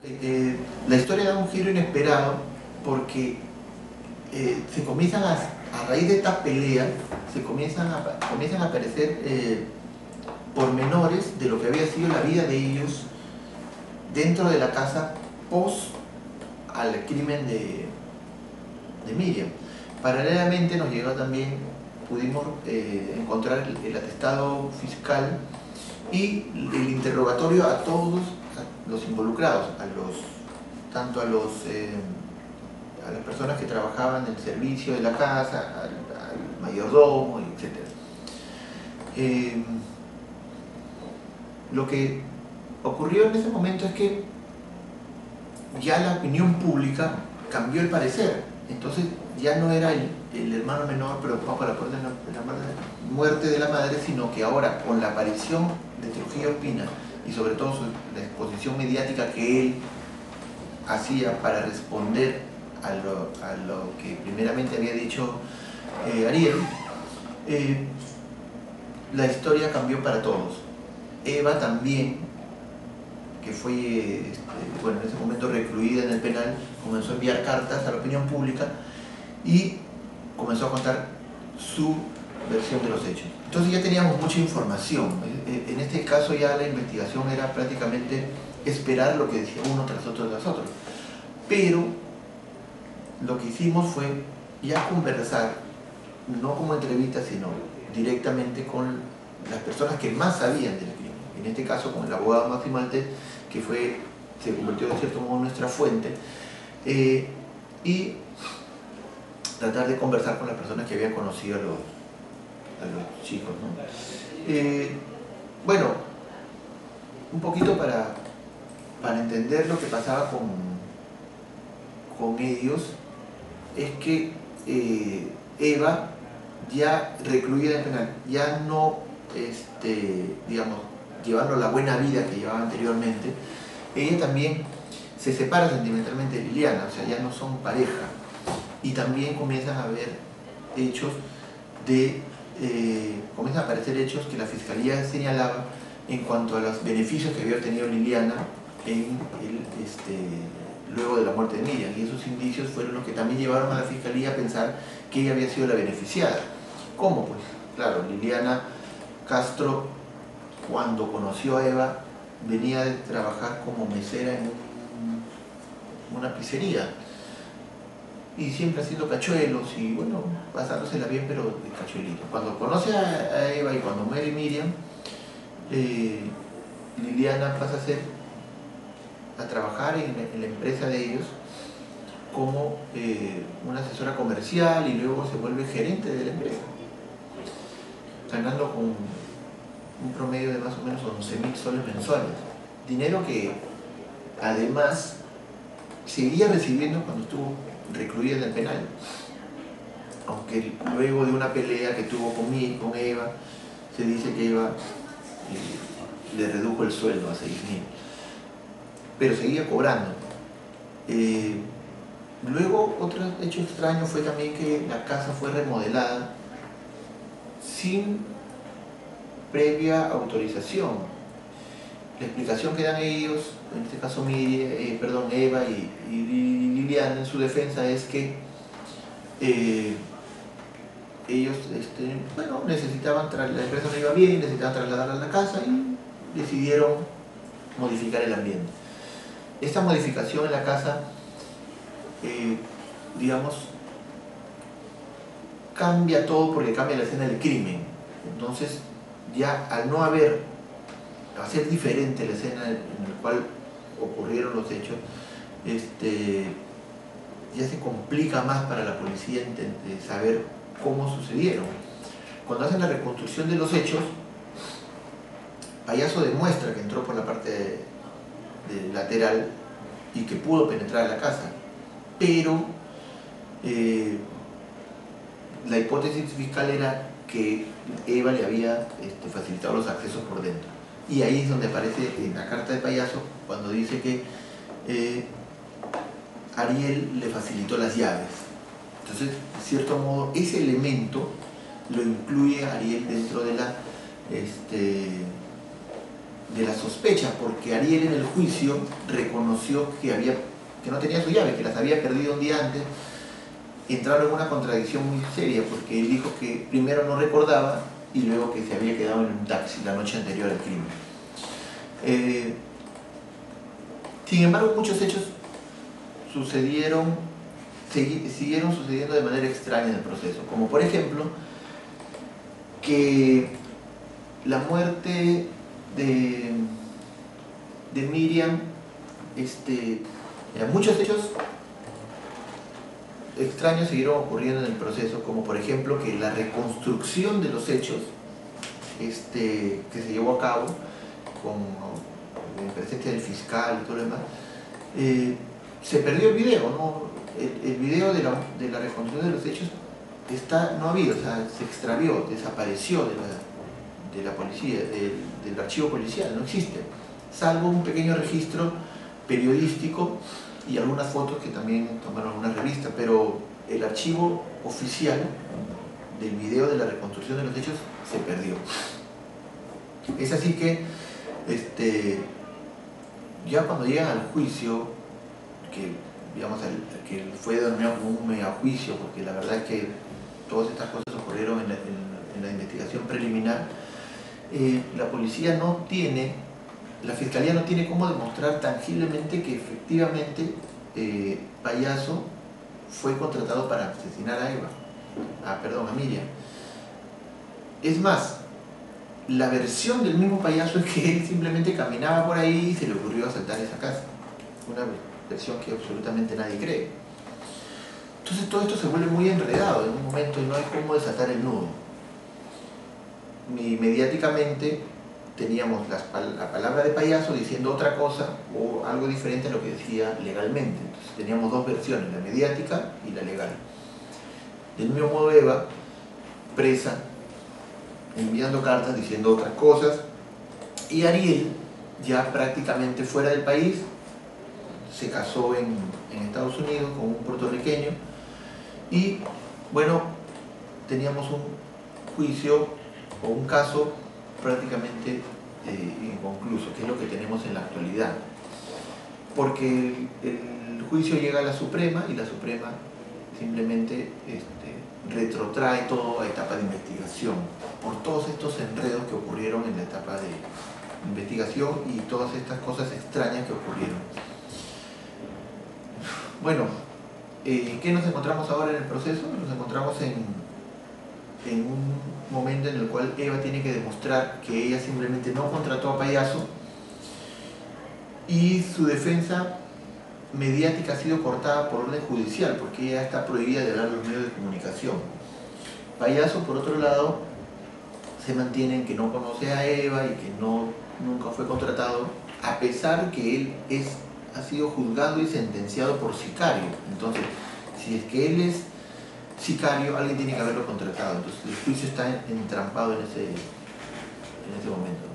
La historia da un giro inesperado porque se comienzan a raíz de estas peleas, comienzan a aparecer pormenores de lo que había sido la vida de ellos dentro de la casa post al crimen de Miriam. Paralelamente nos llegó también, pudimos encontrar el atestado fiscal y el interrogatorio a todos los involucrados, tanto a las personas que trabajaban en el servicio de la casa, al mayordomo, etc. Lo que ocurrió en ese momento es que ya la opinión pública cambió el parecer. Entonces ya no era el hermano menor preocupado por la muerte de la madre, sino que ahora, con la aparición de Trujillo Espina y sobre todo la exposición mediática que él hacía para responder a lo que primeramente había dicho Ariel, la historia cambió para todos. Eva también, que fue bueno, en ese momento recluida en el penal, comenzó a enviar cartas a la opinión pública y comenzó a contar su versión de los hechos. Entonces ya teníamos mucha información. En este caso ya la investigación era prácticamente esperar lo que decía uno tras otro tras otro. Pero lo que hicimos fue ya conversar, no como entrevista, sino directamente con las personas que más sabían del crimen. En este caso con el abogado Máximo Maltés, que se convirtió de cierto modo en nuestra fuente, y tratar de conversar con las personas que habían conocido a los chicos, ¿no? Bueno, un poquito para entender lo que pasaba con ellos, es que Eva, ya recluida en el penal, ya no, digamos, llevando la buena vida que llevaba anteriormente, ella también se separa sentimentalmente de Liliana, o sea, ya no son pareja, y también comienzan a haber hechos comienzan a aparecer hechos que la fiscalía señalaba en cuanto a los beneficios que había obtenido Liliana luego de la muerte de Miriam, y esos indicios fueron los que también llevaron a la fiscalía a pensar que ella había sido la beneficiada. ¿Cómo? Pues claro, Liliana Castro, cuando conoció a Eva, venía de trabajar como mesera en una pizzería y siempre haciendo cachuelos y bueno, pasándosela bien, pero de cachuelito. Cuando conoce a Eva y cuando muere Miriam, Liliana pasa a trabajar en la empresa de ellos como una asesora comercial y luego se vuelve gerente de la empresa, ganando con un promedio de más o menos 11.000 soles mensuales, dinero que además seguía recibiendo cuando estuvo recluida en el penal, aunque luego de una pelea que tuvo con Eva, se dice que Eva le redujo el sueldo a 6.000, pero seguía cobrando. Luego otro hecho extraño fue también que la casa fue remodelada sin previa autorización. La explicación que dan ellos, en este caso Eva y Liliana en su defensa, es que ellos bueno, necesitaban, la empresa no iba bien, necesitaban trasladarla a la casa y decidieron modificar el ambiente. Esta modificación en la casa, digamos, cambia todo porque cambia la escena del crimen. Entonces, ya al no hacer diferente la escena en la cual ocurrieron los hechos, ya se complica más para la policía saber cómo sucedieron. Cuando hacen la reconstrucción de los hechos, Payaso demuestra que entró por la parte lateral y que pudo penetrar a la casa, pero la hipótesis fiscal era que Eva le había facilitado los accesos por dentro. Y ahí es donde aparece en la carta de Payaso cuando dice que Ariel le facilitó las llaves. Entonces, de cierto modo, ese elemento lo incluye Ariel dentro de de la sospecha, porque Ariel en el juicio reconoció que no tenía su llave, que las había perdido un día antes. Entraron en una contradicción muy seria, porque él dijo que primero no recordaba y luego que se había quedado en un taxi la noche anterior al crimen. Sin embargo, muchos hechos siguieron sucediendo de manera extraña en el proceso, como por ejemplo que la muerte de Miriam, muchos hechos extraños siguieron ocurriendo en el proceso, como por ejemplo que la reconstrucción de los hechos que se llevó a cabo con presencia del fiscal y todo lo demás, se perdió el video, ¿no? El video de la reconstrucción de los hechos no ha habido, o sea, se extravió, desapareció de la policía, del archivo policial, no existe, salvo un pequeño registro periodístico y algunas fotos que también tomaron algunas revistas, pero el archivo oficial del video de la reconstrucción de los hechos se perdió. Es así que ya cuando llegan al juicio, que digamos que fue denominado como un mega juicio, porque la verdad es que todas estas cosas ocurrieron en la investigación preliminar, la fiscalía no tiene cómo demostrar tangiblemente que efectivamente Payaso fue contratado para asesinar a Miriam. Es más, la versión del mismo Payaso es que él simplemente caminaba por ahí y se le ocurrió asaltar esa casa. Una versión que absolutamente nadie cree. Entonces todo esto se vuelve muy enredado en un momento y no hay cómo desatar el nudo. Y mediáticamente teníamos la palabra de Payaso diciendo otra cosa o algo diferente a lo que decía legalmente. Entonces teníamos dos versiones, la mediática y la legal. Del mismo modo Eva, presa, enviando cartas diciendo otras cosas, y Ariel, ya prácticamente fuera del país, se casó en Estados Unidos con un puertorriqueño y bueno, teníamos un juicio o un caso prácticamente inconcluso, que es lo que tenemos en la actualidad, porque el juicio llega a la Suprema y la Suprema simplemente retrotrae todo a etapa de investigación por todos estos enredos que ocurrieron en la etapa de investigación y todas estas cosas extrañas que ocurrieron. Bueno, ¿qué nos encontramos ahora en el proceso? Nos encontramos en un momento en el cual Eva tiene que demostrar que ella simplemente no contrató a Payaso y su defensa mediática ha sido cortada por orden judicial porque ella está prohibida de hablar en los medios de comunicación. Payaso, por otro lado, se mantiene en que no conoce a Eva y que nunca fue contratado, a pesar que él ha sido juzgado y sentenciado por sicario. Entonces, si es que él es sicario, alguien tiene que haberlo contratado. Entonces el juicio está entrampado en ese momento.